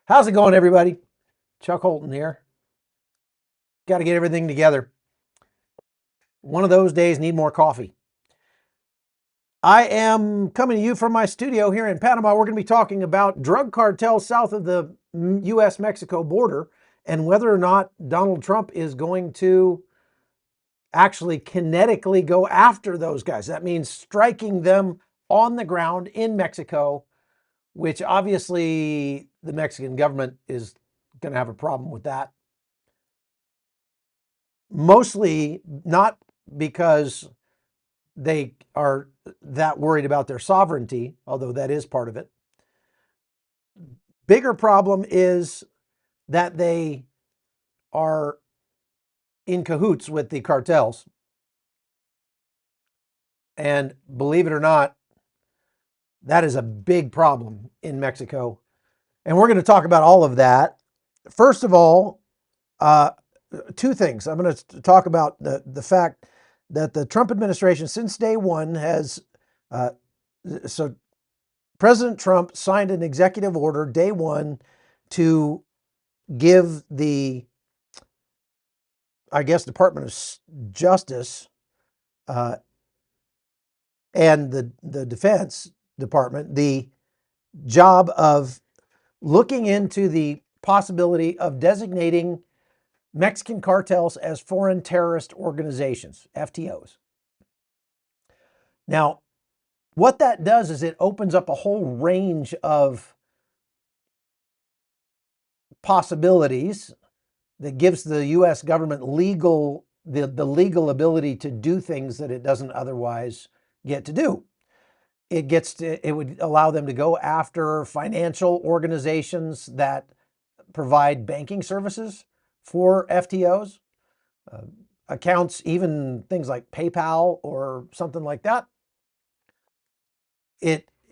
How's it going, everybody? Chuck Holton here. Got to get everything together. One of those days, need more coffee. I am coming to you from my studio here in Panama. We're going to be talking about drug cartels south of the U.S. Mexico border and whether or not Donald Trump is going to actually kinetically go after those guys. That means striking them on the ground in Mexico, which obviously the Mexican government is going to have a problem with that. Mostly not because they are that worried about their sovereignty, although that is part of it. Bigger problem is that they are in cahoots with the cartels. And believe it or not, that is a big problem in Mexico. And we're going to talk about all of that. First of all, two things. I'm going to talk about the fact that the Trump administration, since day one, has so President Trump signed an executive order day one to give the, I guess, Department of Justice and the Defense Department the job of looking into the possibility of designating Mexican cartels as foreign terrorist organizations, FTOs. Now, what that does is it opens up a whole range of possibilities that gives the U.S. government the legal ability to do things that it doesn't otherwise get to do. It would allow them to go after financial organizations that provide banking services for FTOs, accounts, even things like PayPal or something like that.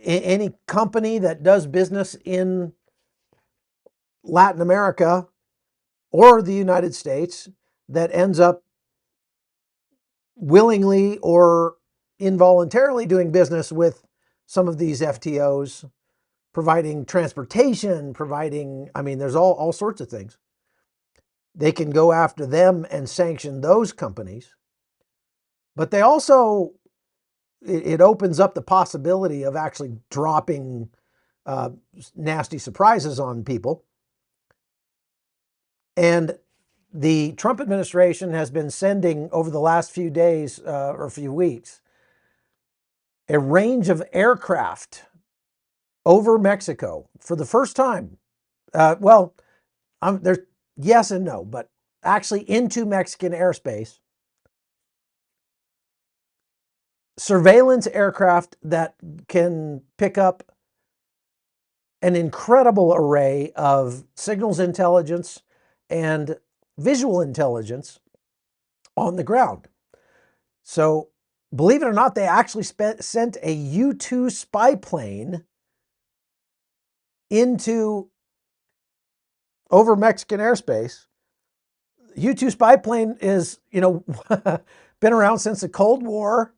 Any company that does business in Latin America or the United States that ends up willingly or involuntarily doing business with some of these FTOs, providing transportation, there's all sorts of things. They can go after them and sanction those companies. But they also, it opens up the possibility of actually dropping nasty surprises on people. And the Trump administration has been sending, over the last few days or few weeks, a range of aircraft over Mexico for the first time. There's yes and no, but actually into Mexican airspace. Surveillance aircraft that can pick up an incredible array of signals intelligence and visual intelligence on the ground. So, believe it or not, they actually sent a U-2 spy plane over Mexican airspace. U-2 spy plane is, been around since the Cold War,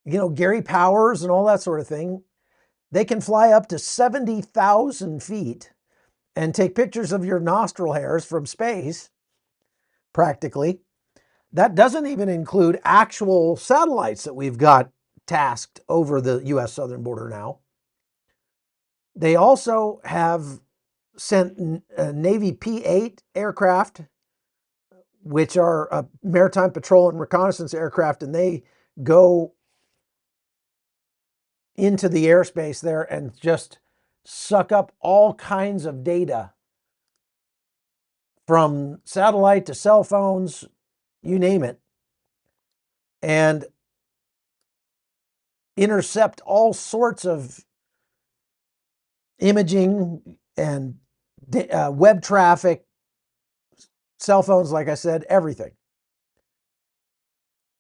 Gary Powers and all that sort of thing. They can fly up to 70,000 feet and take pictures of your nostril hairs from space, practically. That doesn't even include actual satellites that we've got tasked over the U.S. southern border now. They also have sent Navy P-8 aircraft, which are maritime patrol and reconnaissance aircraft, and they go into the airspace there and just suck up all kinds of data from satellite to cell phones, you name it, and intercept all sorts of imaging and web traffic, cell phones, like I said, everything.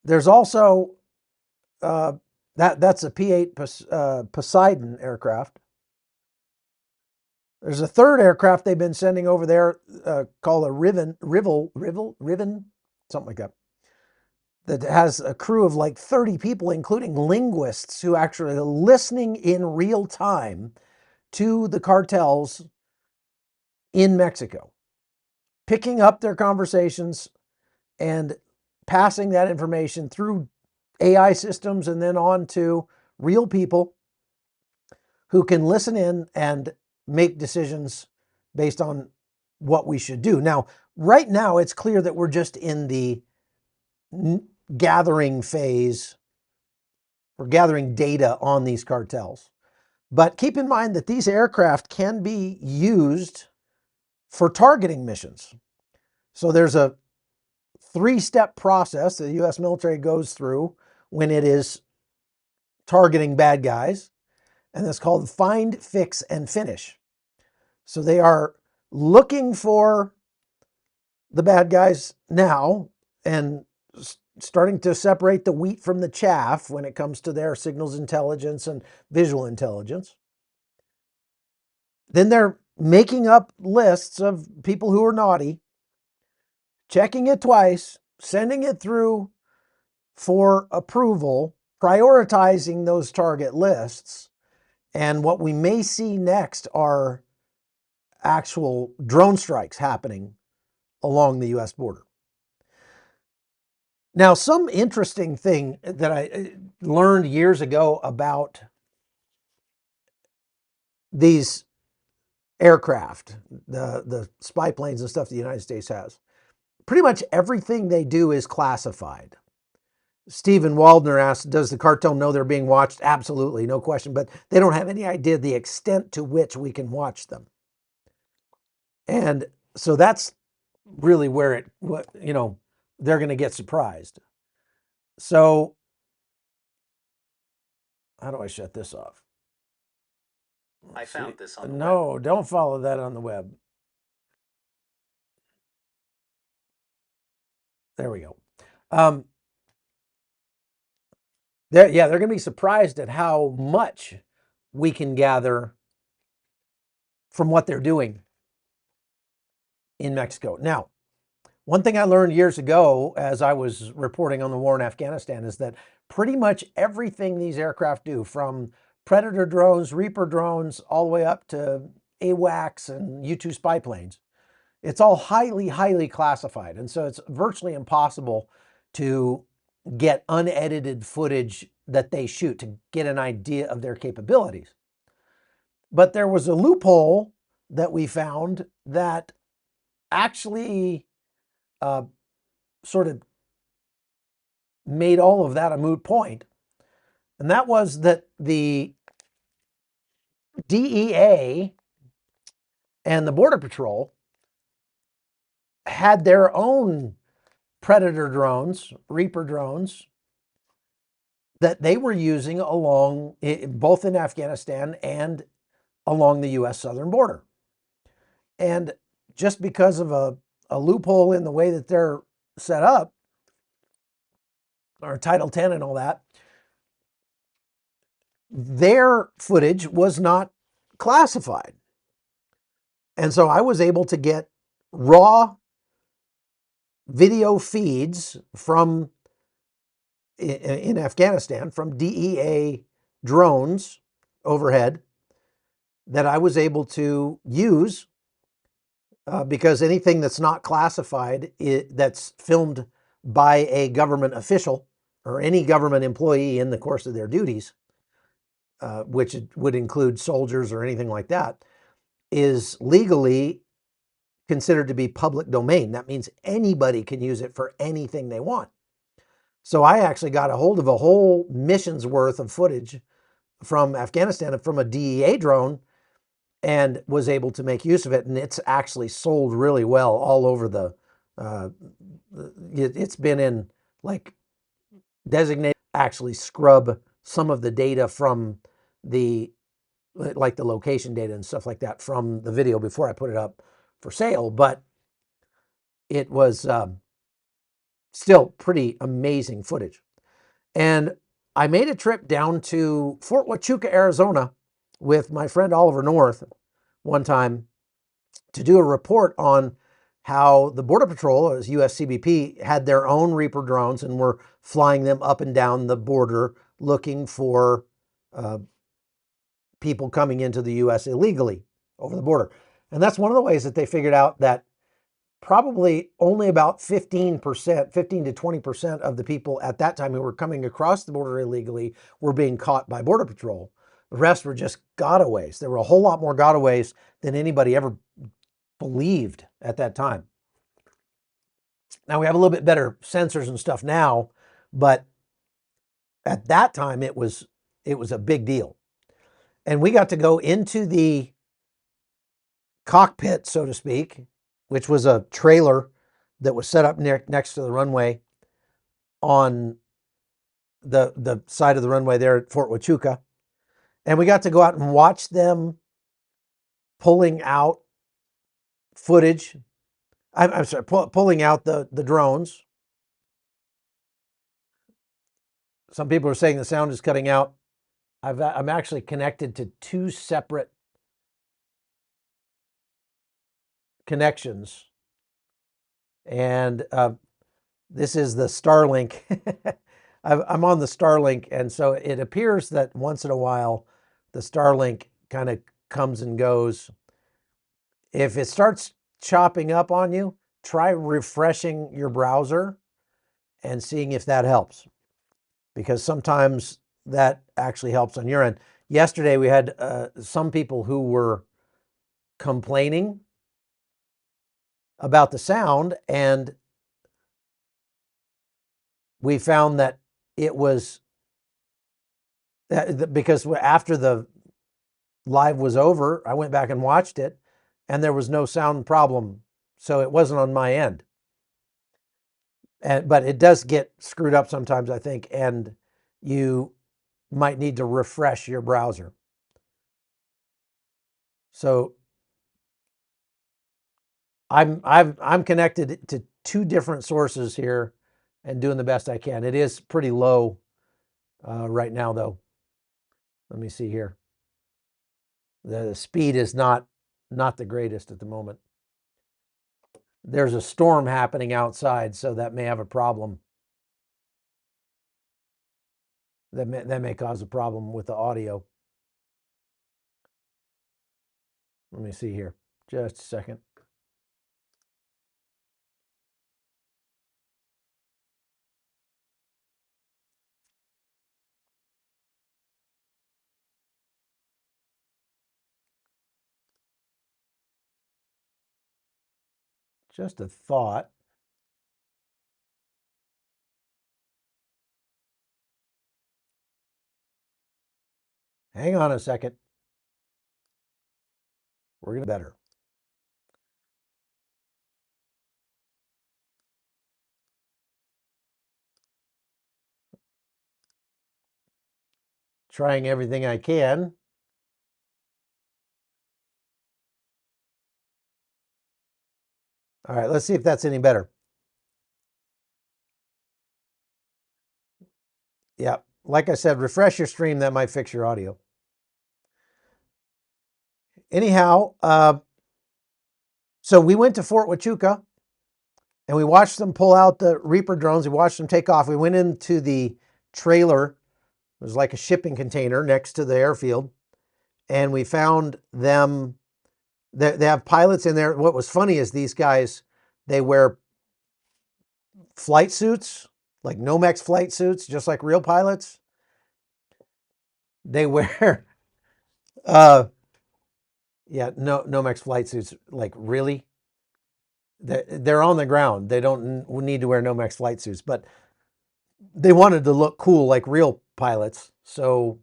There's also that's a P-8 Poseidon aircraft. There's a third aircraft they've been sending over there called a Riven, something like that, that has a crew of like 30 people, including linguists who actually are listening in real time to the cartels in Mexico, picking up their conversations and passing that information through AI systems and then on to real people who can listen in and make decisions based on what we should do. Now, right now, it's clear that we're just in the gathering phase. We're gathering data on these cartels. But keep in mind that these aircraft can be used for targeting missions. So there's a 3-step process the U.S. military goes through when it is targeting bad guys, and that's called find, fix, and finish. So they are looking for the bad guys now and starting to separate the wheat from the chaff when it comes to their signals intelligence and visual intelligence. Then they're making up lists of people who are naughty, checking it twice, sending it through for approval, prioritizing those target lists. And what we may see next are actual drone strikes happening along the US border. Now, some interesting thing that I learned years ago about these aircraft, the spy planes and stuff the United States has, pretty much everything they do is classified. Stephen Waldner asked, does the cartel know they're being watched? Absolutely, no question, but they don't have any idea the extent to which we can watch them. And so that's really where they're going to get surprised. So how do I shut this off? I found this on the web. No, don't follow that on the web. There we go. They're going to be surprised at how much we can gather from what they're doing in Mexico. Now, one thing I learned years ago as I was reporting on the war in Afghanistan is that pretty much everything these aircraft do, from Predator drones, Reaper drones, all the way up to AWACS and U-2 spy planes, it's all highly, highly classified. And so it's virtually impossible to get unedited footage that they shoot to get an idea of their capabilities. But there was a loophole that we found that actually sort of made all of that a moot point. And that was that the DEA and the Border Patrol had their own Predator drones, Reaper drones, that they were using along both in Afghanistan and along the U.S. southern border. And just because of a loophole in the way that they're set up, or Title 10 and all that, their footage was not classified. And so I was able to get raw video feeds from in Afghanistan from DEA drones overhead that I was able to use because anything that's not classified, that's filmed by a government official or any government employee in the course of their duties, which would include soldiers or anything like that, is legally considered to be public domain. That means anybody can use it for anything they want. So I actually got a hold of a whole mission's worth of footage from Afghanistan from a DEA drone and was able to make use of it. And it's actually sold really well all over it's been in like designated, actually scrub some of the data from the location data and stuff like that from the video before I put it up for sale. But it was still pretty amazing footage. And I made a trip down to Fort Huachuca, Arizona with my friend Oliver North one time to do a report on how the Border Patrol, as USCBP, had their own Reaper drones and were flying them up and down the border looking for people coming into the U.S. illegally over the border. And that's one of the ways that they figured out that probably only about 15%, 15 to 20% of the people at that time who were coming across the border illegally were being caught by Border Patrol. The rest were just gotaways. There were a whole lot more gotaways than anybody ever believed at that time. Now we have a little bit better sensors and stuff now, but at that time it was a big deal. And we got to go into the cockpit, so to speak, which was a trailer that was set up next to the runway on the side of the runway there at Fort Huachuca. And we got to go out and watch them pulling out footage. I'm sorry, pulling out the drones. Some people are saying the sound is cutting out. I'm actually connected to two separate connections. And this is the Starlink. I'm on the Starlink, and so it appears that once in a while the Starlink kind of comes and goes. If it starts chopping up on you, try refreshing your browser and seeing if that helps, because sometimes that actually helps on your end. Yesterday we had some people who were complaining about the sound, and we found that it was because after the live was over, I went back and watched it, and there was no sound problem. So it wasn't on my end. But it does get screwed up sometimes, I think, and you might need to refresh your browser. So I'm connected to two different sources here and doing the best I can. It is pretty low right now, though. Let me see here. The speed is not the greatest at the moment. There's a storm happening outside, so that may have a problem. That may cause a problem with the audio. Let me see here. Just a second. Just a thought. Hang on a second. We're going to better. Trying everything I can. All right, let's see if that's any better. Yeah, like I said, refresh your stream. That might fix your audio. Anyhow, so we went to Fort Huachuca and we watched them pull out the Reaper drones. We watched them take off. We went into the trailer. It was like a shipping container next to the airfield. And we found them. They have pilots in there. What was funny is these guys, they wear flight suits, like Nomex flight suits, just like real pilots. They wear, Nomex flight suits. Like, really? They're on the ground. They don't need to wear Nomex flight suits, but they wanted to look cool like real pilots. So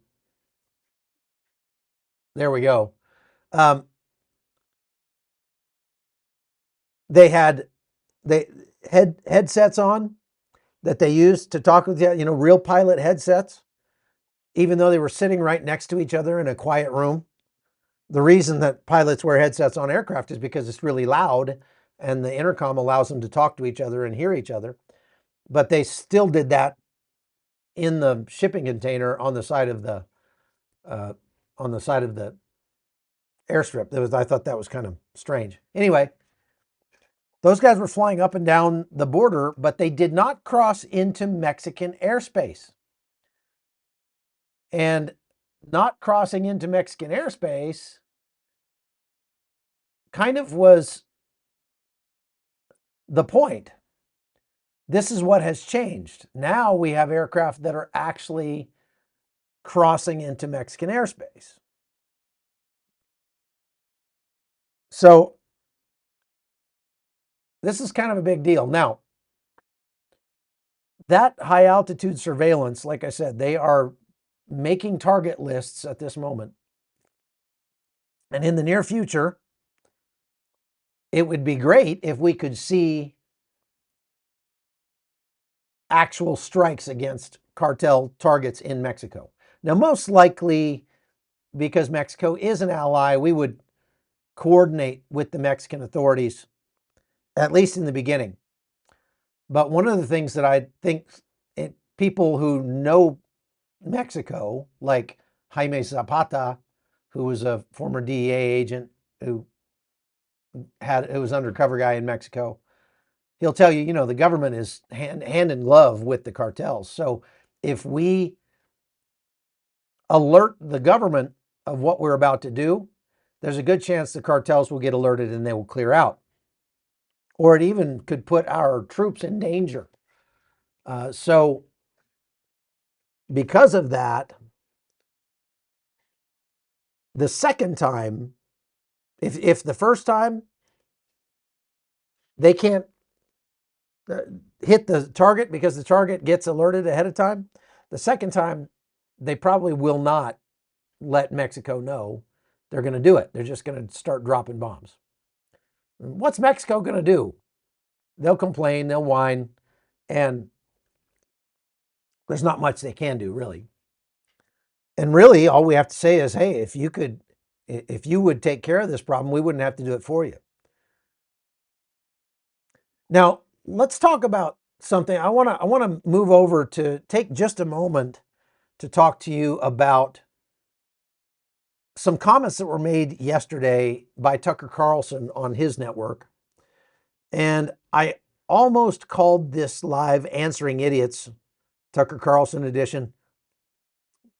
there we go. They had headsets on that they used to talk with you, real pilot headsets, even though they were sitting right next to each other in a quiet room. The reason that pilots wear headsets on aircraft is because it's really loud and the intercom allows them to talk to each other and hear each other. But they still did that in the shipping container on the side of the airstrip. I thought that was kind of strange. Anyway, those guys were flying up and down the border, but they did not cross into Mexican airspace. And not crossing into Mexican airspace kind of was the point. This is what has changed. Now we have aircraft that are actually crossing into Mexican airspace. So this is kind of a big deal. Now, that high altitude surveillance, like I said, they are making target lists at this moment. And in the near future, it would be great if we could see actual strikes against cartel targets in Mexico. Now, most likely, because Mexico is an ally, we would coordinate with the Mexican authorities, at least in the beginning. But one of the things that I think people who know Mexico, like Jaime Zapata, who was a former DEA agent who was undercover guy in Mexico, he'll tell you, the government is hand in glove with the cartels. So if we alert the government of what we're about to do, there's a good chance the cartels will get alerted and they will clear out. Or it even could put our troops in danger. So because of that, the second time, if the first time they can't hit the target because the target gets alerted ahead of time, the second time they probably will not let Mexico know they're going to do it. They're just going to start dropping bombs. What's Mexico going to do? They'll complain, they'll whine, and there's not much they can do, really. And really, all we have to say is, hey, if you would take care of this problem, we wouldn't have to do it for you. Now, let's talk about something. I want to move over to take just a moment to talk to you about some comments that were made yesterday by Tucker Carlson on his network. And I almost called this live Answering Idiots, Tucker Carlson edition.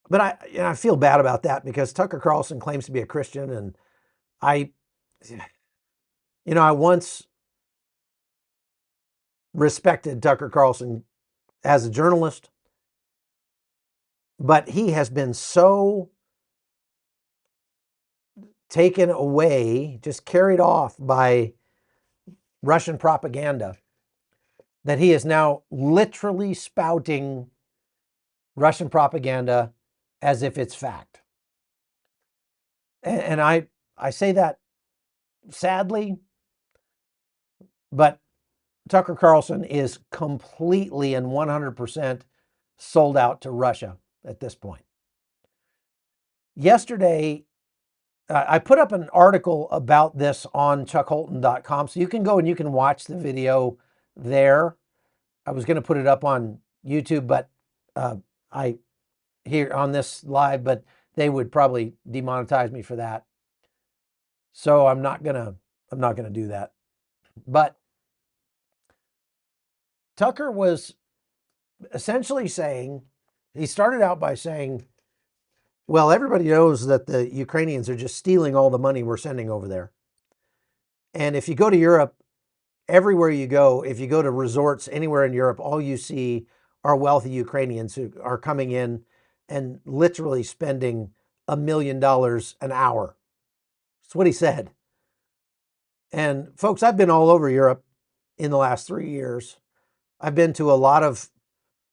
But I feel bad about that because Tucker Carlson claims to be a Christian, and I once respected Tucker Carlson as a journalist, but he has been so taken away, just carried off by Russian propaganda, that he is now literally spouting Russian propaganda as if it's fact. And I say that sadly, but Tucker Carlson is completely and 100% sold out to Russia at this point. Yesterday, I put up an article about this on chuckholton.com, so you can go and you can watch the video there. I was going to put it up on YouTube, but I here on this live, but they would probably demonetize me for that. So I'm not gonna do that. But Tucker was essentially saying, he started out by saying, well, everybody knows that the Ukrainians are just stealing all the money we're sending over there. And if you go to Europe, everywhere you go, if you go to resorts anywhere in Europe, all you see are wealthy Ukrainians who are coming in and literally spending $1 million an hour. That's what he said. And folks, I've been all over Europe in the last 3 years. I've been to a lot of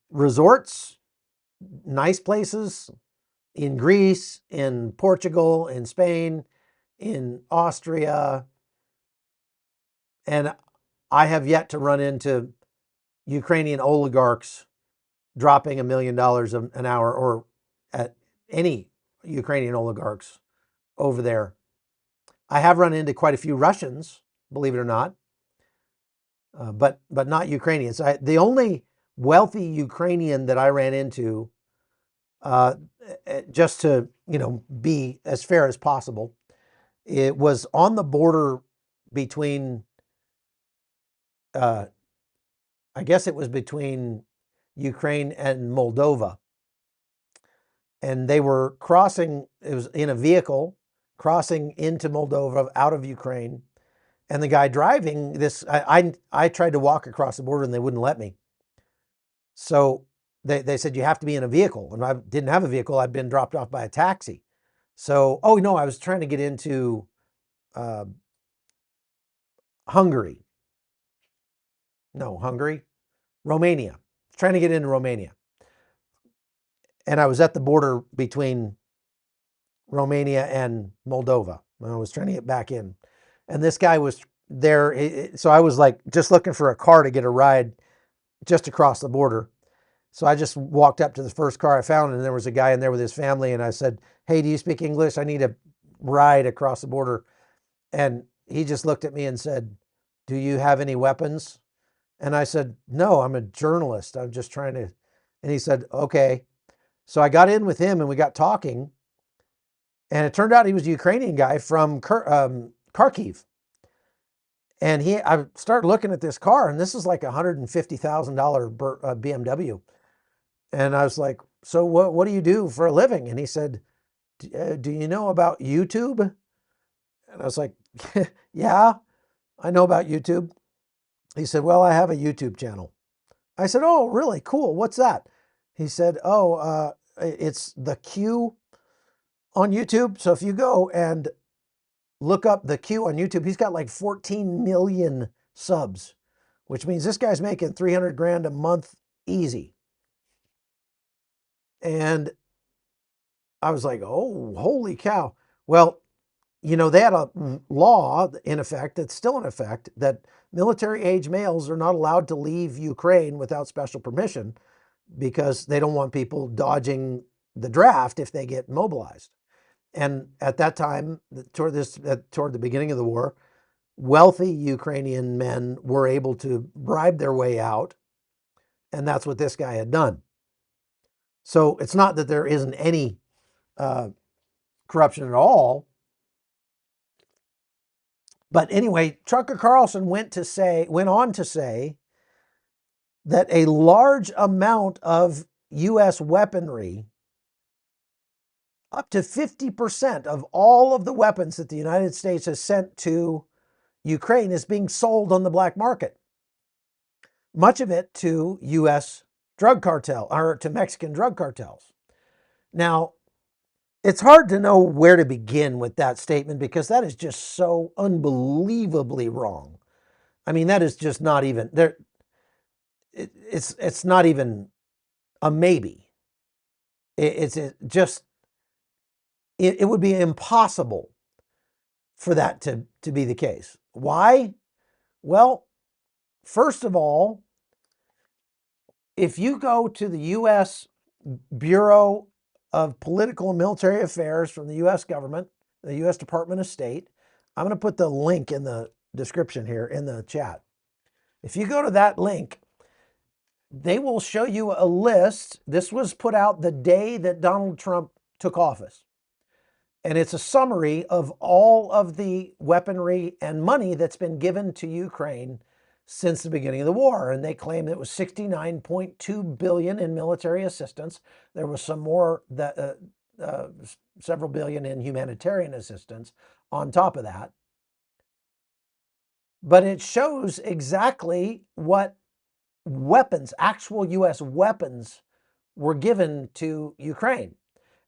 resorts, nice places in Greece, in Portugal, in Spain, in Austria. And I have yet to run into Ukrainian oligarchs dropping $1 million an hour, or at any Ukrainian oligarchs over there. I have run into quite a few Russians, believe it or not, but not Ukrainians. The only wealthy Ukrainian that I ran into, just to be as fair as possible, it was on the border between, I guess it was between Ukraine and Moldova. And they were crossing, it was in a vehicle, crossing into Moldova out of Ukraine. And the guy driving this, I tried to walk across the border and they wouldn't let me. So they said, you have to be in a vehicle. And I didn't have a vehicle. I'd been dropped off by a taxi. So, oh no, I was trying to get into uh, Hungary. No, Hungary, Romania. Trying to get into Romania. And I was at the border between Romania and Moldova. I was trying to get back in. And this guy was there. So I was like just looking for a car to get a ride just across the border. So I just walked up to the first car I found, and there was a guy in there with his family. And I said, hey, do you speak English? I need a ride across the border. And he just looked at me and said, do you have any weapons? And I said, no, I'm a journalist. I'm just trying to. And he said, okay. So I got in with him and we got talking. And it turned out he was a Ukrainian guy from Kharkiv. And I started looking at this car, and this is like $150,000 BMW. And I was like, so what do you do for a living? And he said, do you know about YouTube? And I was like, yeah, I know about YouTube. He said, well, I have a YouTube channel. I said, oh, really? Cool. What's that? He said, oh, it's The Q on YouTube. So if you go and look up The Q on YouTube, he's got like 14 million subs, which means this guy's making 300 grand a month easy. And I was like, oh, holy cow. Well, you know, they had a law in effect that's still in effect that military age males are not allowed to leave Ukraine without special permission because they don't want people dodging the draft if they get mobilized. And at that time, toward the beginning of the war, wealthy Ukrainian men were able to bribe their way out, and that's what this guy had done. So it's not that there isn't any corruption at all. But anyway, Trucker Carlson went on to say that a large amount of U.S. weaponry, up to 50% of all of the weapons that the United States has sent to Ukraine, is being sold on the black market. Much of it to U.S. drug cartel or to Mexican drug cartels. Now, it's hard to know where to begin with that statement because that is just so unbelievably wrong. I mean, that is just not even there. It's not even a maybe. It's just it would be impossible for that to be the case. Why? Well, first of all, if you go to the U.S. Bureau of Political and Military Affairs from the U.S. government, the U.S. Department of State, I'm going to put the link in the description here in the chat. If you go to that link, they will show you a list. This was put out the day that Donald Trump took office. And it's a summary of all of the weaponry and money that's been given to Ukraine since the beginning of the war. And they claim that it was $69.2 billion in military assistance. There was some more, that several billion in humanitarian assistance on top of that. But it shows exactly what weapons, actual U.S. weapons, were given to Ukraine.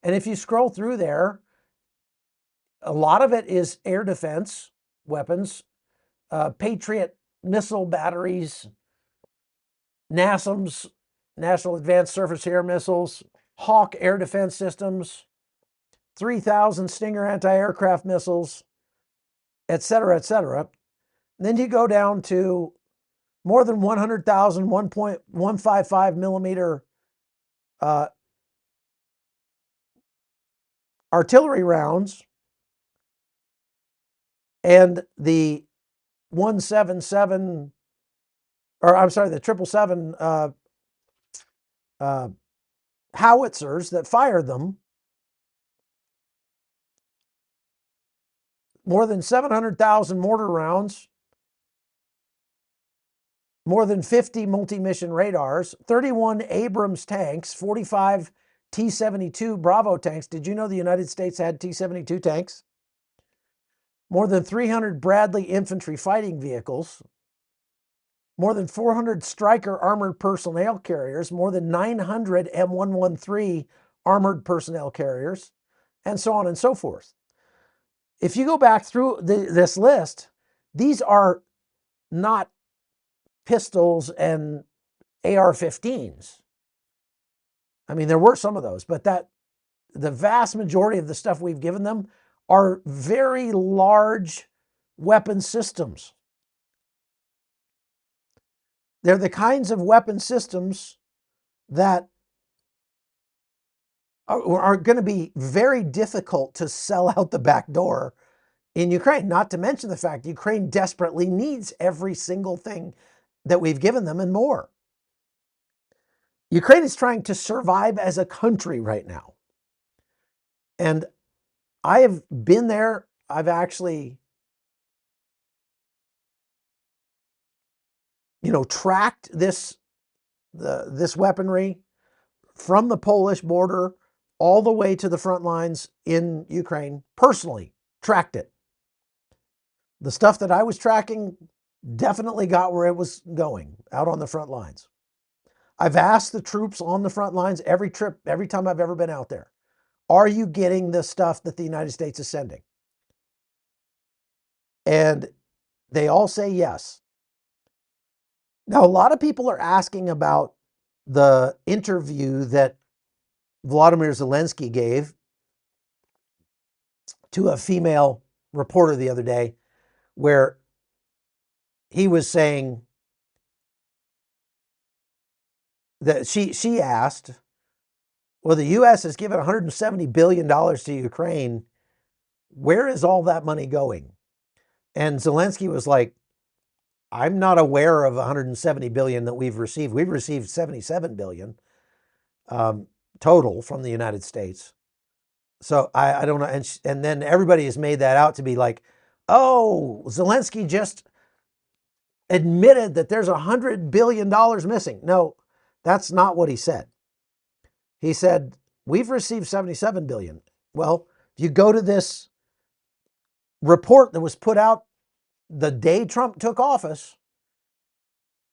And if you scroll through there, a lot of it is air defense weapons, Patriot missile batteries, NASAMS, National Advanced Surface Air Missiles, Hawk air defense systems, 3,000 Stinger anti-aircraft missiles, et cetera, et cetera. And then you go down to more than 100,000 1.155 millimeter artillery rounds, and the 177, or I'm sorry, the 777 howitzers that fired them, more than 700,000 mortar rounds, more than 50 multi-mission radars, 31 Abrams tanks, 45 T-72 Bravo tanks. Did you know the United States had T-72 tanks? more than 300 Bradley infantry fighting vehicles, more than 400 Stryker armored personnel carriers, more than 900 M113 armored personnel carriers, and so on and so forth. If you go back through this list, these are not pistols and AR-15s. I mean, there were some of those, but the vast majority of the stuff we've given them are very large weapon systems. They're the kinds of weapon systems that are going to be very difficult to sell out the back door in Ukraine, not to mention the fact Ukraine desperately needs every single thing that we've given them and more. Ukraine is trying to survive as a country right now. And I have been there. I've actually, tracked this weaponry from the Polish border all the way to the front lines in Ukraine, personally tracked it. The stuff that I was tracking definitely got where it was going, out on the front lines. I've asked the troops on the front lines every time I've ever been out there, are you getting the stuff that the United States is sending? And they all say yes. Now, a lot of people are asking about the interview that Volodymyr Zelensky gave to a female reporter the other day, where he was saying that she asked, well, the U.S. has given $170 billion to Ukraine. Where is all that money going? And Zelensky was like, I'm not aware of 170 billion that we've received. We've received 77 billion total from the United States. So I don't know. And then everybody has made that out to be like, oh, Zelensky just admitted that there's $100 billion missing. No, that's not what he said. He said, we've received 77 billion. Well, if you go to this report that was put out the day Trump took office,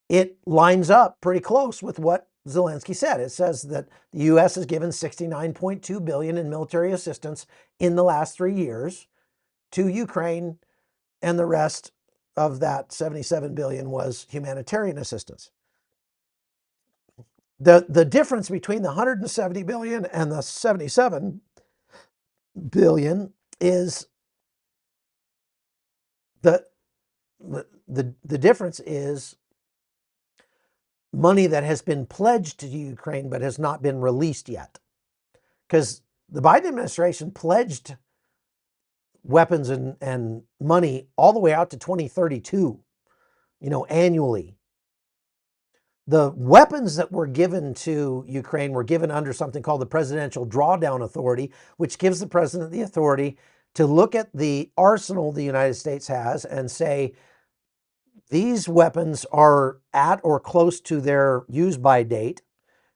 it lines up pretty close with what Zelensky said. It says that the U.S. has given $69.2 billion in military assistance in the last 3 years to Ukraine, and the rest of that $77 billion was humanitarian assistance. The difference between the $170 billion and the $77 billion is the difference is money that has been pledged to Ukraine but has not been released yet. Because the Biden administration pledged weapons and money all the way out to 2032, annually. The weapons that were given to Ukraine were given under something called the Presidential Drawdown Authority, which gives the president the authority to look at the arsenal the United States has and say, these weapons are at or close to their use-by date,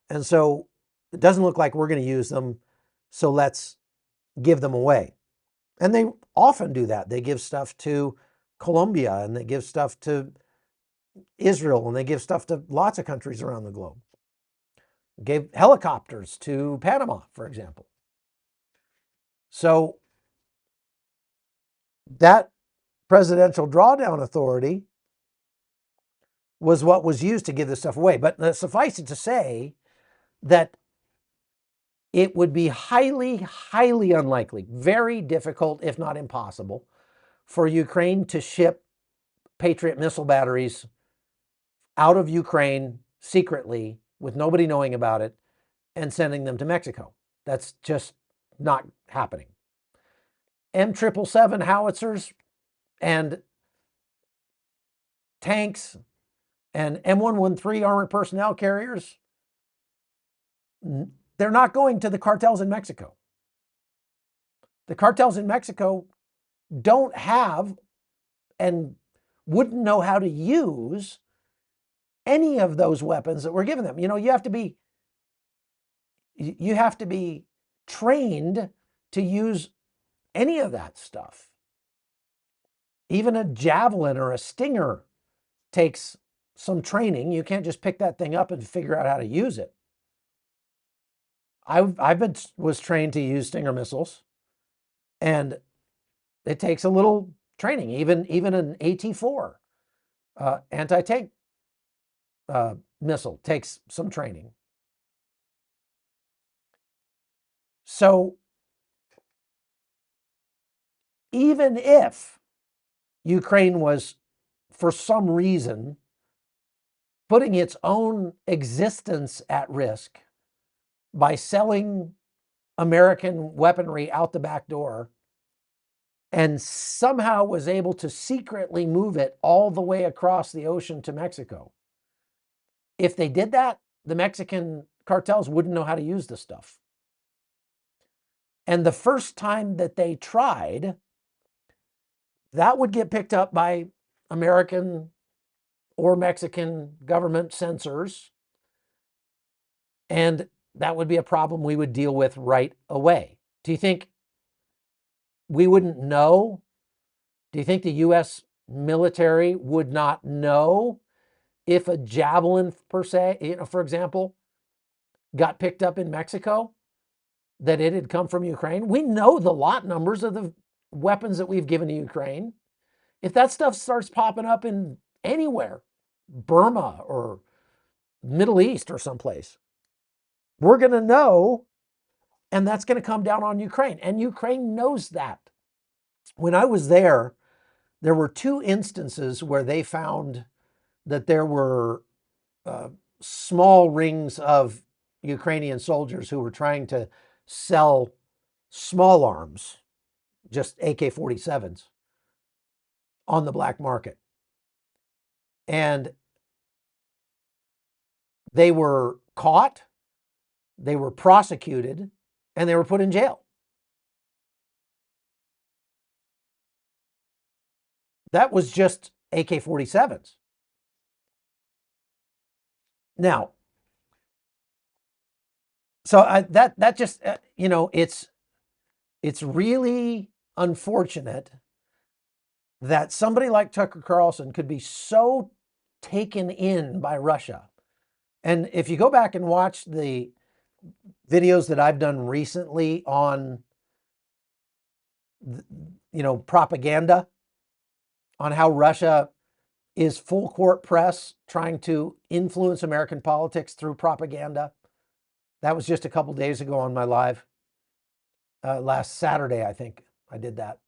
and so it doesn't look like we're going to use them, so let's give them away. And they often do that. They give stuff to Colombia, and they give stuff to Israel, and they give stuff to lots of countries around the globe. Gave helicopters to Panama, for example. So that Presidential Drawdown Authority was what was used to give this stuff away. But suffice it to say that it would be highly, highly unlikely, very difficult, if not impossible, for Ukraine to ship Patriot missile batteries out of Ukraine secretly with nobody knowing about it and sending them to Mexico. That's just not happening. M777 howitzers and tanks and M113 armored personnel carriers, they're not going to the cartels in Mexico. The cartels in Mexico don't have and wouldn't know how to use any of those weapons that we're giving them. You have to be trained to use any of that stuff. Even a javelin or a stinger takes some training. You can't just pick that thing up and figure out how to use it. Was trained to use Stinger missiles, and it takes a little training. Even an AT-4 anti-tank missile takes some training. So even if Ukraine was, for some reason, putting its own existence at risk by selling American weaponry out the back door, and somehow was able to secretly move it all the way across the ocean to Mexico. If they did that, the Mexican cartels wouldn't know how to use the stuff. And the first time that they tried, that would get picked up by American or Mexican government censors, and that would be a problem we would deal with right away. Do you think we wouldn't know? Do you think the U.S. military would not know if a javelin, per se, for example, got picked up in Mexico, that it had come from Ukraine? We know the lot numbers of the weapons that we've given to Ukraine. If that stuff starts popping up in anywhere, Burma or Middle East or someplace, we're going to know, and that's going to come down on Ukraine. And Ukraine knows that. When I was there were two instances where they found that there were small rings of Ukrainian soldiers who were trying to sell small arms, just AK-47s, on the black market. And they were caught, they were prosecuted, and they were put in jail. That was just AK-47s. Now, so that just it's really unfortunate that somebody like Tucker Carlson could be so taken in by Russia. And if you go back and watch the videos that I've done recently on propaganda, on how Russia is full court press trying to influence American politics through propaganda. That was just a couple days ago on my live. Last Saturday, I think I did that.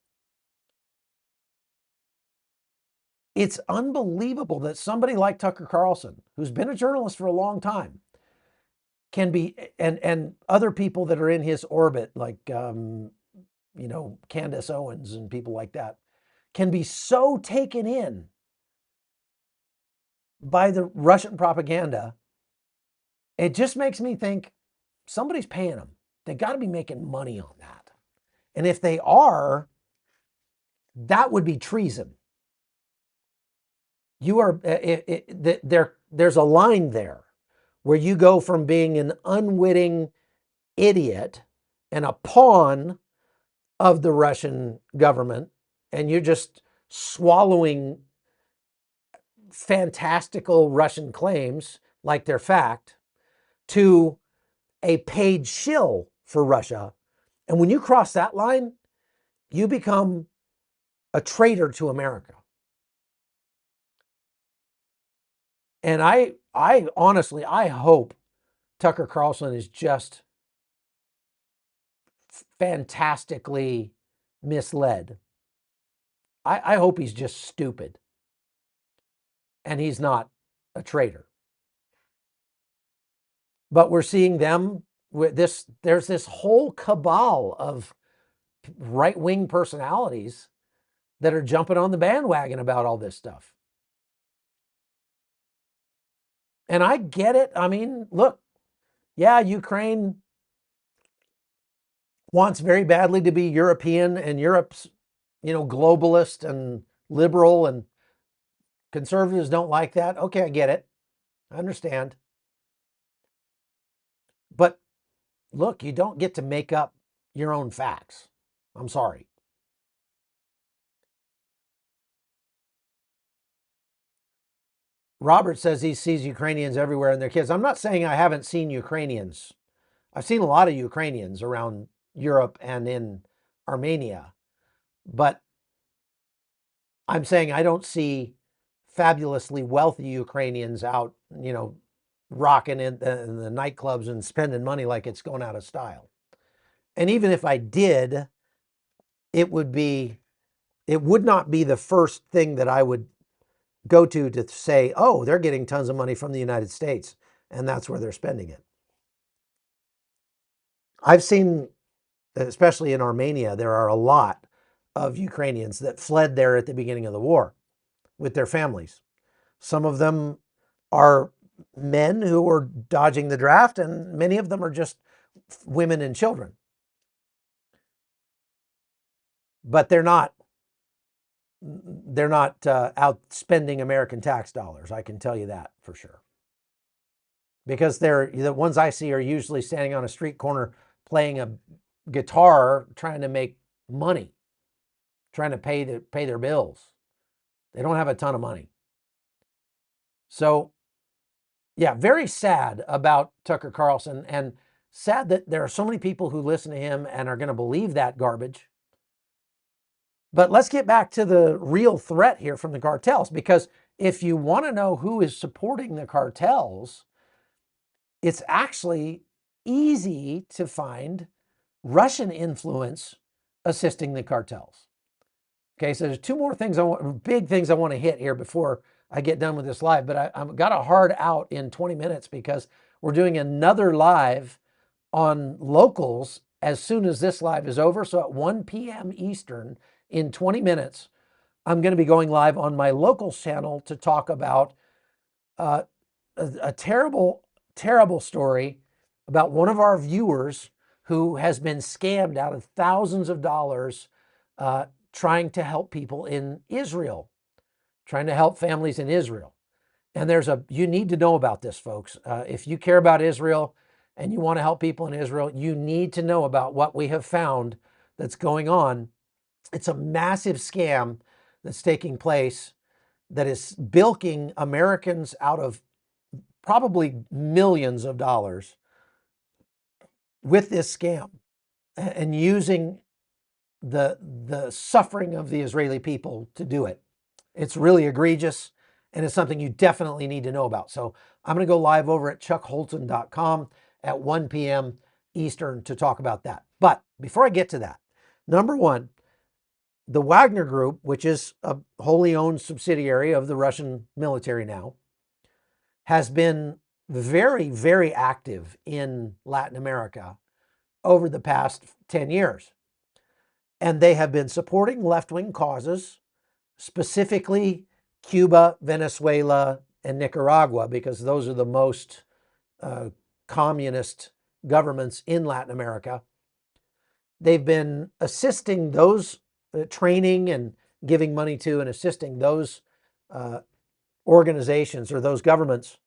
It's unbelievable that somebody like Tucker Carlson, who's been a journalist for a long time, can be, and other people that are in his orbit, like Candace Owens and people like that, can be so taken in by the Russian propaganda. It just makes me think somebody's paying them. They got to be making money on that. And if they are, that would be treason. You are there's a line there where you go from being an unwitting idiot and a pawn of the Russian government, and you're just swallowing fantastical Russian claims like they're fact, to a paid shill for Russia. And when you cross that line, you become a traitor to America. And I honestly, I hope Tucker Carlson is just fantastically misled. I hope he's just stupid and he's not a traitor. But we're seeing them with this, there's this whole cabal of right-wing personalities that are jumping on the bandwagon about all this stuff. And I get it. I mean, look, yeah, Ukraine wants very badly to be European, and Europe's, globalist and liberal, and conservatives don't like that. Okay, I get it. I understand. But look, you don't get to make up your own facts. I'm sorry. Robert says he sees Ukrainians everywhere and their kids. I'm not saying I haven't seen Ukrainians. I've seen a lot of Ukrainians around Europe and in Armenia, but I'm saying I don't see fabulously wealthy Ukrainians out, rocking in the nightclubs and spending money like it's going out of style. And even if I did, it would not be the first thing that I would go to say, oh, they're getting tons of money from the United States and that's where they're spending it. I've seen, especially in Armenia, there are a lot of Ukrainians that fled there at the beginning of the war with their families. Some of them are men who were dodging the draft, and many of them are just women and children. But they're not out spending American tax dollars. I can tell you that for sure. Because the ones I see are usually standing on a street corner playing a guitar, trying to make money, trying to pay their bills. They don't have a ton of money. So, yeah, very sad about Tucker Carlson, and sad that there are so many people who listen to him and are going to believe that garbage. But let's get back to the real threat here from the cartels, because if you want to know who is supporting the cartels, it's actually easy to find Russian influence assisting the cartels. Okay, so there's two more things big things I want to hit here before I get done with this live, but I've got a hard out in 20 minutes because we're doing another live on locals as soon as this live is over. So at 1 p.m. Eastern in 20 minutes, I'm going to be going live on my locals channel to talk about a terrible, terrible story about one of our viewers who has been scammed out of thousands of dollars trying to help people in Israel, trying to help families in Israel. And you need to know about this, folks. If you care about Israel and you want to help people in Israel, you need to know about what we have found that's going on. It's a massive scam that's taking place that is bilking Americans out of probably millions of dollars with this scam and using the suffering of the Israeli people to do it. It's really egregious, and it's something you definitely need to know about. So I'm going to go live over at chuckholton.com at 1 p.m. Eastern to talk about that. But before I get to that, number one, the Wagner Group, which is a wholly owned subsidiary of the Russian military now, has been very, very active in Latin America over the past 10 years. And they have been supporting left-wing causes, specifically Cuba, Venezuela, and Nicaragua, because those are the most communist governments in Latin America. They've been assisting those, training and giving money to and assisting those organizations or those governments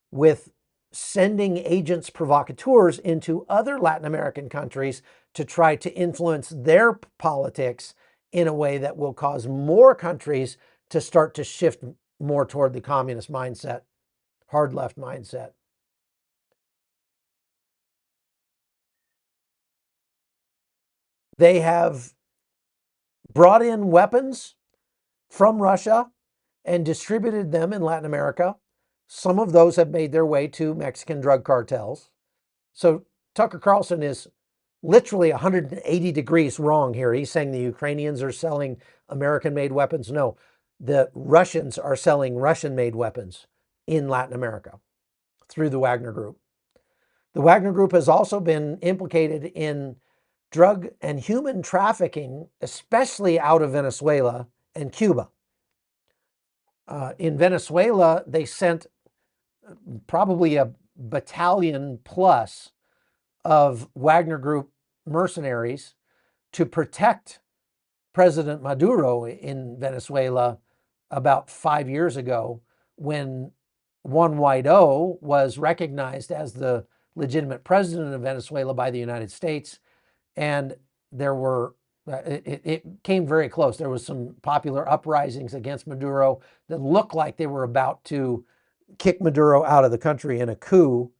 with sending agents provocateurs into other Latin American countries to try to influence their politics in a way that will cause more countries to start to shift more toward the communist mindset, hard left mindset. They have brought in weapons from Russia and distributed them in Latin America. Some of those have made their way to Mexican drug cartels. So Tucker Carlson is literally 180 degrees wrong here. He's saying the Ukrainians are selling American-made weapons. No, the Russians are selling Russian-made weapons in Latin America through the Wagner Group. The Wagner Group has also been implicated in drug and human trafficking, especially out of Venezuela and Cuba. In Venezuela, they sent probably a battalion plus of Wagner Group mercenaries to protect President Maduro in Venezuela about 5 years ago, when Juan Guaido was recognized as the legitimate president of Venezuela by the United States. And there were, it came very close. There was some popular uprisings against Maduro that looked like they were about to kick Maduro out of the country in a coup.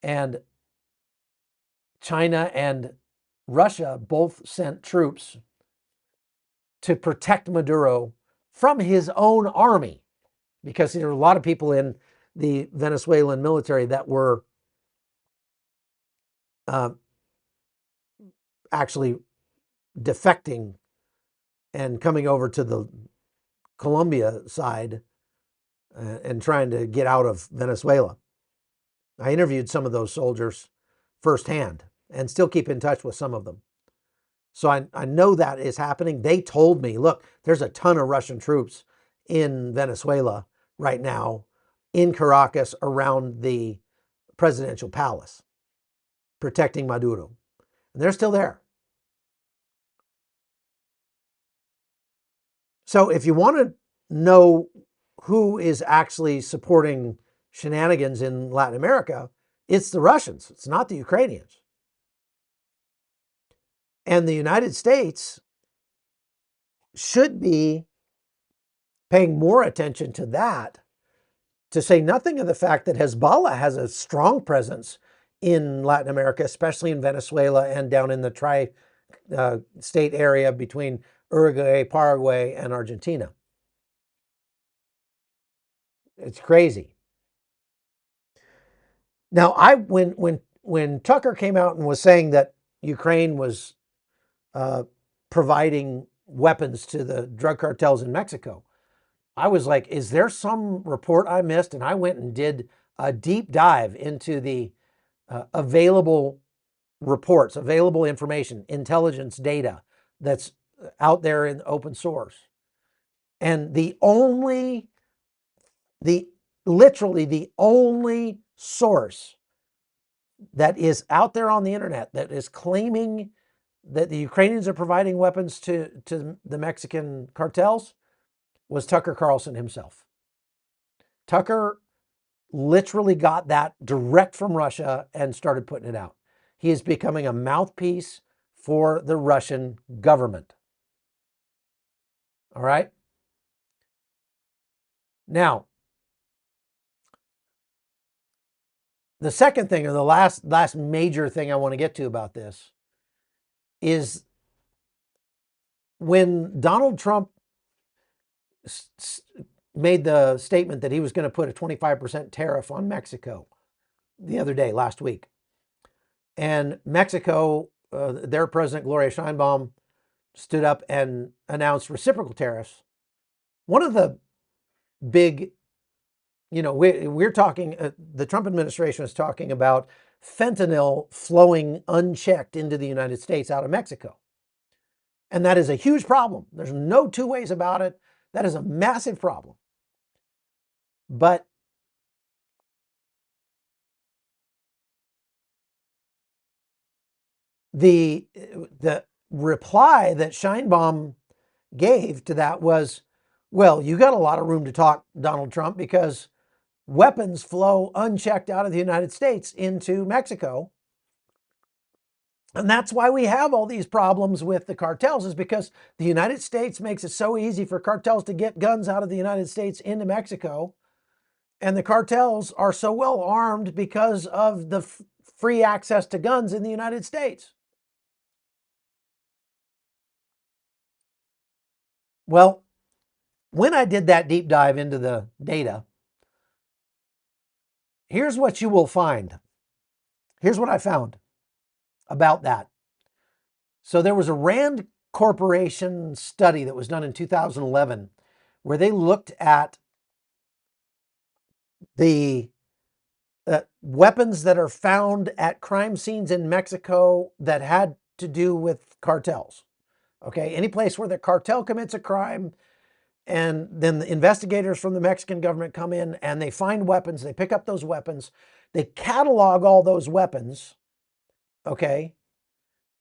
And China and Russia both sent troops to protect Maduro from his own army, because there were a lot of people in the Venezuelan military that were uh, actually defecting and coming over to the Colombia side and trying to get out of Venezuela. I interviewed some of those soldiers firsthand and still keep in touch with some of them. So I know that is happening. They told me, look, there's a ton of Russian troops in Venezuela right now, in Caracas, around the presidential palace, protecting Maduro. And they're still there. So if you want to know who is actually supporting shenanigans in Latin America, it's the Russians. It's not the Ukrainians. And the United States should be paying more attention to that, to say nothing of the fact that Hezbollah has a strong presence in Latin America, especially in Venezuela and down in the tri-state area between Uruguay, Paraguay, and Argentina. It's crazy. Now, when Tucker came out and was saying that Ukraine was providing weapons to the drug cartels in Mexico, I was like, is there some report I missed? And I went and did a deep dive into the available reports, available information, intelligence data that's out there in open source. And literally the only source that is out there on the internet that is claiming that the Ukrainians are providing weapons to the Mexican cartels was Tucker Carlson himself. Tucker literally got that direct from Russia and started putting it out. He is becoming a mouthpiece for the Russian government. All right? Now, the second thing, or the last major thing I want to get to about this, is when Donald Trump made the statement that he was going to put a 25% tariff on Mexico the other day, last week. And Mexico, their president, Gloria Sheinbaum, stood up and announced reciprocal tariffs. One of the big, we're talking, the Trump administration is talking about fentanyl flowing unchecked into the United States out of Mexico. And that is a huge problem. There's no two ways about it. That is a massive problem. But the reply that Sheinbaum gave to that was, well, you got a lot of room to talk, Donald Trump, because weapons flow unchecked out of the United States into Mexico. And that's why we have all these problems with the cartels, is because the United States makes it so easy for cartels to get guns out of the United States into Mexico. And the cartels are so well armed because of the free access to guns in the United States. Well, when I did that deep dive into the data, here's what you will find. Here's what I found about that. So there was a Rand Corporation study that was done in 2011 where they looked at the weapons that are found at crime scenes in Mexico that had to do with cartels. Okay, any place where the cartel commits a crime, and then the investigators from the Mexican government come in and they find weapons, they pick up those weapons, they catalog all those weapons, okay,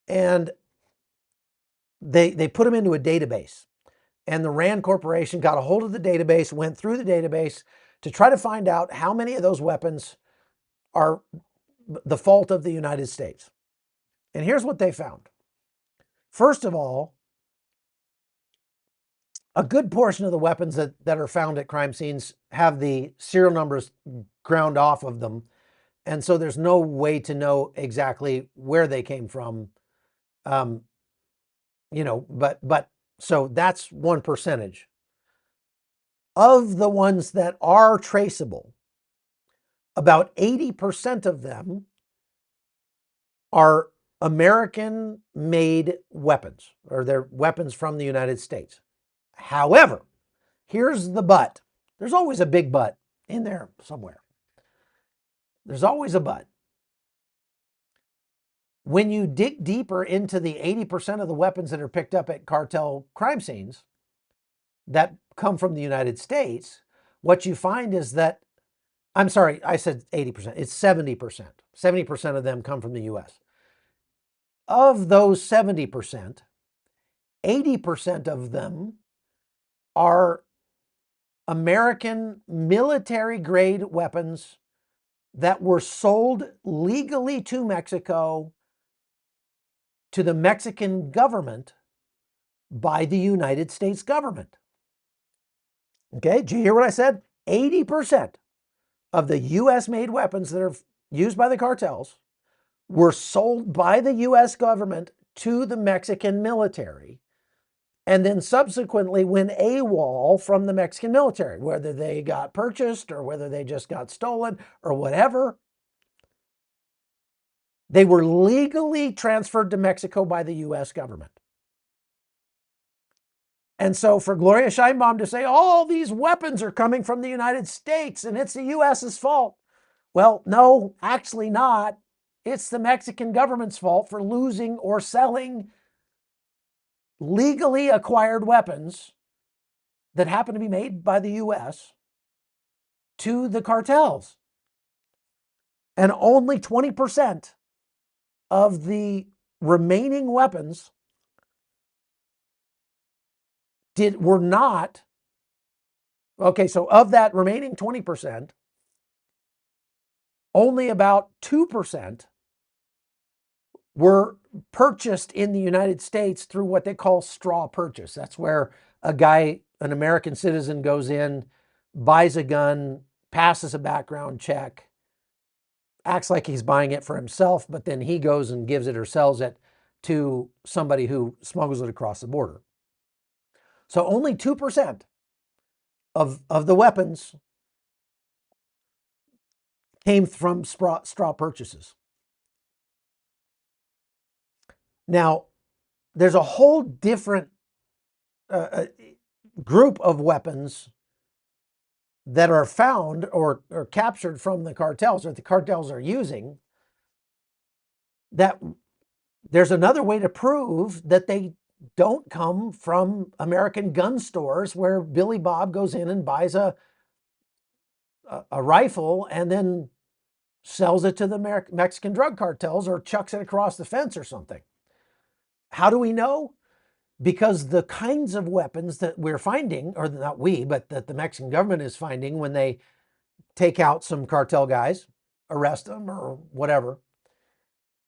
and they put them into a database. And the Rand Corporation got a hold of the database, went through the database to try to find out how many of those weapons are the fault of the United States. And here's what they found. First of all, a good portion of the weapons that are found at crime scenes have the serial numbers ground off of them. And so there's no way to know exactly where they came from. Um, but so that's one percentage. Of the ones that are traceable, about 80% of them are American made weapons, or they're weapons from the United States. However, here's the but. There's always a big but in there somewhere. There's always a but. When you dig deeper into the 80% of the weapons that are picked up at cartel crime scenes that come from the United States, what you find is that, I'm sorry, I said 80%, it's 70%. 70% of them come from the US. Of those 70%, 80% of them are American military grade weapons that were sold legally to Mexico, to the Mexican government, by the United States government. Okay, did you hear what I said? 80% of the US made weapons that are used by the cartels were sold by the US government to the Mexican military, and then subsequently went AWOL from the Mexican military, whether they got purchased or whether they just got stolen or whatever. They were legally transferred to Mexico by the US government. And so for Gloria Steinbaum to say all these weapons are coming from the United States and it's the US's fault, well, no, actually not. It's the Mexican government's fault for losing or selling legally acquired weapons that happen to be made by the US to the cartels. And only 20% of the remaining weapons were not. Okay, so of that remaining 20%, only about 2% were purchased in the United States through what they call straw purchase. That's where a guy, an American citizen, goes in, buys a gun, passes a background check, acts like he's buying it for himself, but then he goes and gives it or sells it to somebody who smuggles it across the border. So only 2% of the weapons came from straw purchases. Now, there's a whole different group of weapons that are found or captured from the cartels, or the cartels are using, that there's another way to prove that they don't come from American gun stores where Billy Bob goes in and buys a rifle and then sells it to the Mexican drug cartels or chucks it across the fence or something. How do we know? Because the kinds of weapons that we're finding, or not we, but that the Mexican government is finding when they take out some cartel guys, arrest them or whatever,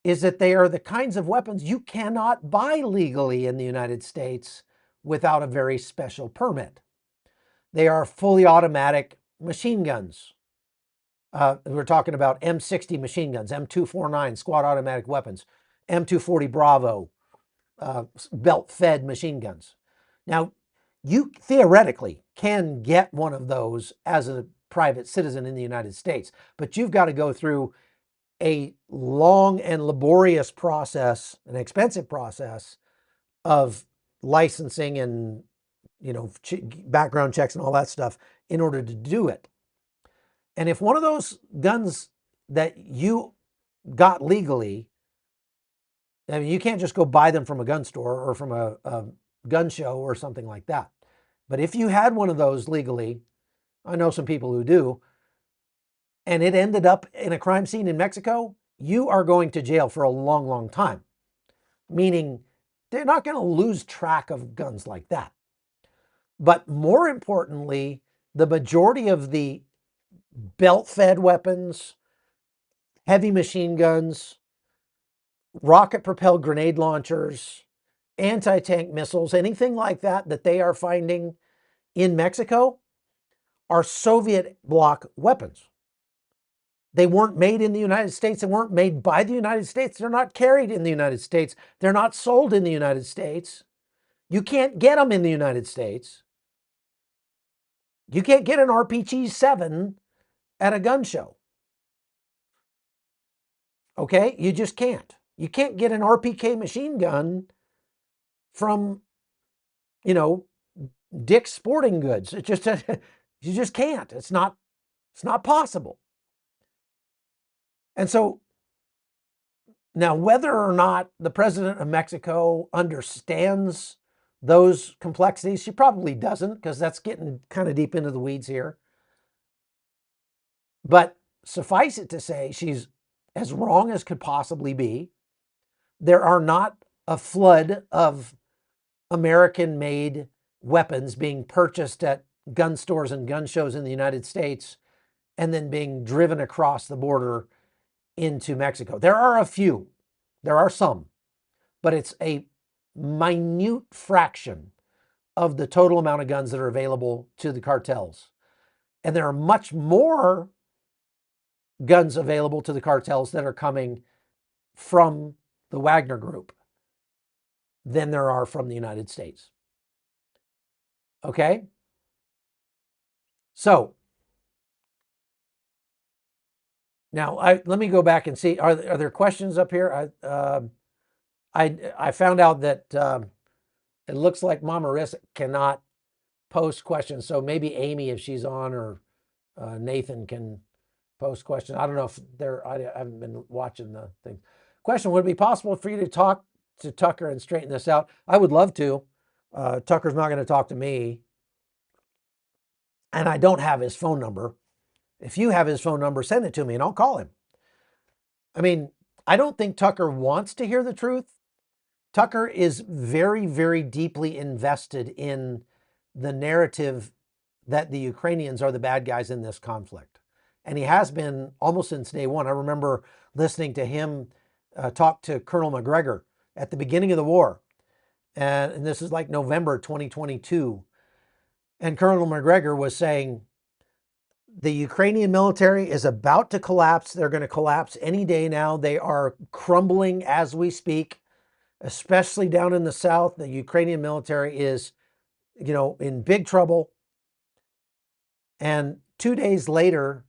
is that they are the kinds of weapons you cannot buy legally in the United States without a very special permit. They are fully automatic machine guns. We're talking about M60 machine guns, M249 squad automatic weapons, M240 Bravo belt-fed machine guns. Now, you theoretically can get one of those as a private citizen in the United States, but you've got to go through a long and laborious process, an expensive process of licensing and background checks and all that stuff in order to do it. And if one of those guns that you got legally, I mean, you can't just go buy them from a gun store or from a gun show or something like that. But if you had one of those legally, I know some people who do, and it ended up in a crime scene in Mexico, you are going to jail for a long, long time. Meaning they're not going to lose track of guns like that. But more importantly, the majority of the belt-fed weapons, heavy machine guns, rocket-propelled grenade launchers, anti-tank missiles, anything like that that they are finding in Mexico are Soviet bloc weapons. They weren't made in the United States. They weren't made by the United States. They're not carried in the United States. They're not sold in the United States. You can't get them in the United States. You can't get an RPG-7 at a gun show. Okay? You just can't. You can't get an RPK machine gun from, Dick's Sporting Goods. It just you just can't. It's not possible. And so now, whether or not the president of Mexico understands those complexities, she probably doesn't, because that's getting kind of deep into the weeds here. But suffice it to say, she's as wrong as could possibly be. There are not a flood of American-made weapons being purchased at gun stores and gun shows in the United States and then being driven across the border into Mexico. There are a few. There are some. But it's a minute fraction of the total amount of guns that are available to the cartels. And there are much more guns available to the cartels that are coming from the Wagner Group than there are from the United States. Okay? So, now let me go back and see, are there questions up here? I found out that it looks like Mama Riss cannot post questions. So maybe Amy, if she's on, or Nathan can post questions. I don't know if I haven't been watching the thing. Question: would it be possible for you to talk to Tucker and straighten this out? I would love to. Tucker's not going to talk to me, and I don't have his phone number. If you have his phone number, send it to me and I'll call him. I mean, I don't think Tucker wants to hear the truth. Tucker is very, very deeply invested in the narrative that the Ukrainians are the bad guys in this conflict. And he has been almost since day one. I remember listening to him talk to Colonel McGregor at the beginning of the war. And this is like November 2022. And Colonel McGregor was saying, the Ukrainian military is about to collapse. They're going to collapse any day now. They are crumbling as we speak, especially down in the south. The Ukrainian military is, in big trouble. And 2 days later,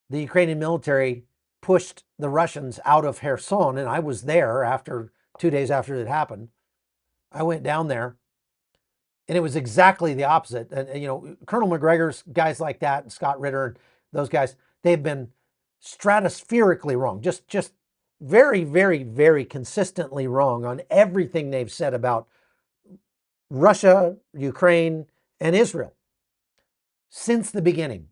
the Ukrainian military pushed the Russians out of Kherson, and I was there 2 days after it happened. I went down there, and it was exactly the opposite. And Colonel McGregor's guys like that, and Scott Ritter, those guys, they've been stratospherically wrong, just very, very, very consistently wrong on everything they've said about Russia, Ukraine, and Israel since the beginning.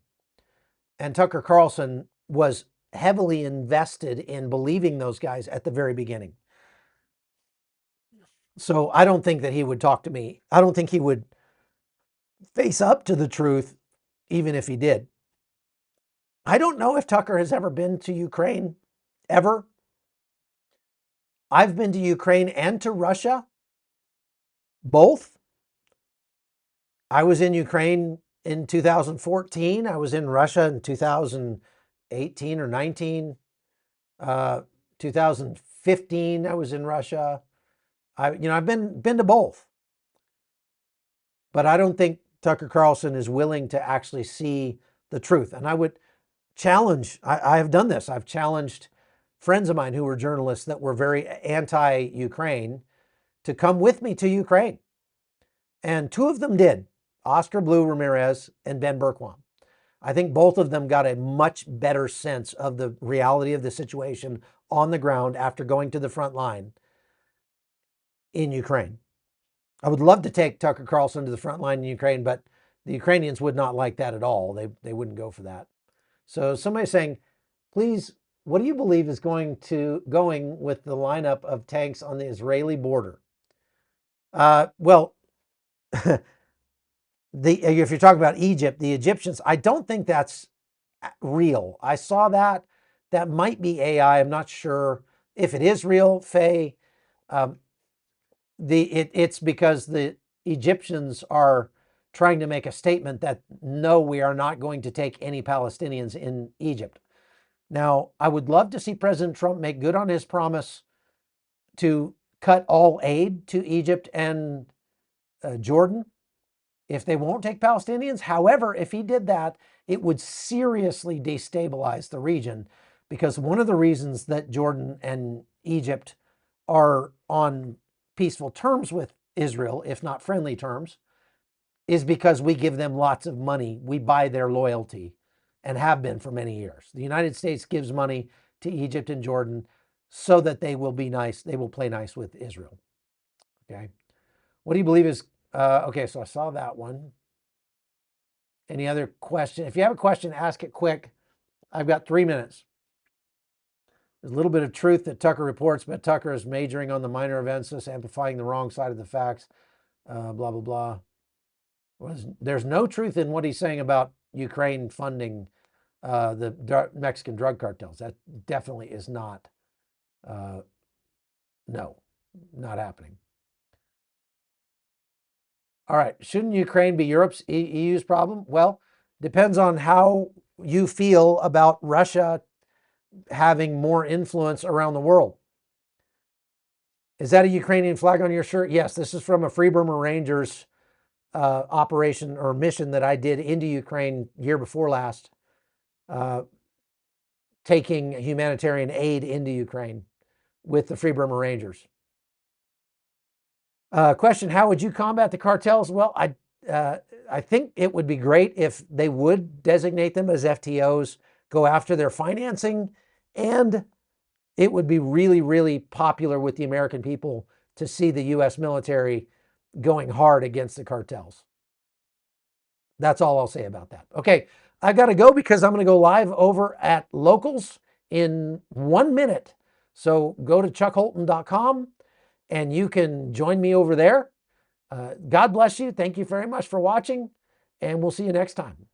And Tucker Carlson was heavily invested in believing those guys at the very beginning. So I don't think that he would talk to me. I don't think he would face up to the truth, even if he did. I don't know if Tucker has ever been to Ukraine, ever. I've been to Ukraine and to Russia, both. I was in Ukraine in 2014. I was in Russia in 2018 or 19. 2015, I was in Russia. I've been to both. But I don't think Tucker Carlson is willing to actually see the truth. And I would challenge, I have done this. I've challenged friends of mine who were journalists that were very anti-Ukraine to come with me to Ukraine. And two of them did, Oscar Blue Ramirez and Ben Bergquam. I think both of them got a much better sense of the reality of the situation on the ground after going to the front line in Ukraine. I would love to take Tucker Carlson to the front line in Ukraine, but the Ukrainians would not like that at all. They wouldn't go for that. So somebody's saying, please, what do you believe is going with the lineup of tanks on the Israeli border? Well, if you're talking about Egypt, the Egyptians, I don't think that's real. I saw that. That might be AI. I'm not sure if it is real, Faye. It's because the Egyptians are trying to make a statement that no, we are not going to take any Palestinians in Egypt. Now, I would love to see President Trump make good on his promise to cut all aid to Egypt and Jordan if they won't take Palestinians. However, if he did that, it would seriously destabilize the region, because one of the reasons that Jordan and Egypt are on peaceful terms with Israel, if not friendly terms, is because we give them lots of money. We buy their loyalty and have been for many years. The United States gives money to Egypt and Jordan so that they will be nice. They will play nice with Israel. Okay. What do you believe is, okay, so I saw that one. Any other question? If you have a question, ask it quick. I've got 3 minutes. There's a little bit of truth that Tucker reports, but Tucker is majoring on the minor events, thus amplifying the wrong side of the facts, blah, blah, blah. There's no truth in what he's saying about Ukraine funding the Mexican drug cartels. That definitely is not, no, not happening. All right, shouldn't Ukraine be Europe's EU's problem? Well, depends on how you feel about Russia having more influence around the world. Is that a Ukrainian flag on your shirt? Yes, this is from a Free Burma Rangers operation or mission that I did into Ukraine year before last, taking humanitarian aid into Ukraine with the Free Burma Rangers. Question, how would you combat the cartels? Well, I think it would be great if they would designate them as FTOs, go after their financing, and it would be really, really popular with the American people to see the U.S. military going hard against the cartels. That's all I'll say about that. Okay, I got to go because I'm going to go live over at Locals in 1 minute. So go to chuckholton.com and you can join me over there. God bless you. Thank you very much for watching, and we'll see you next time.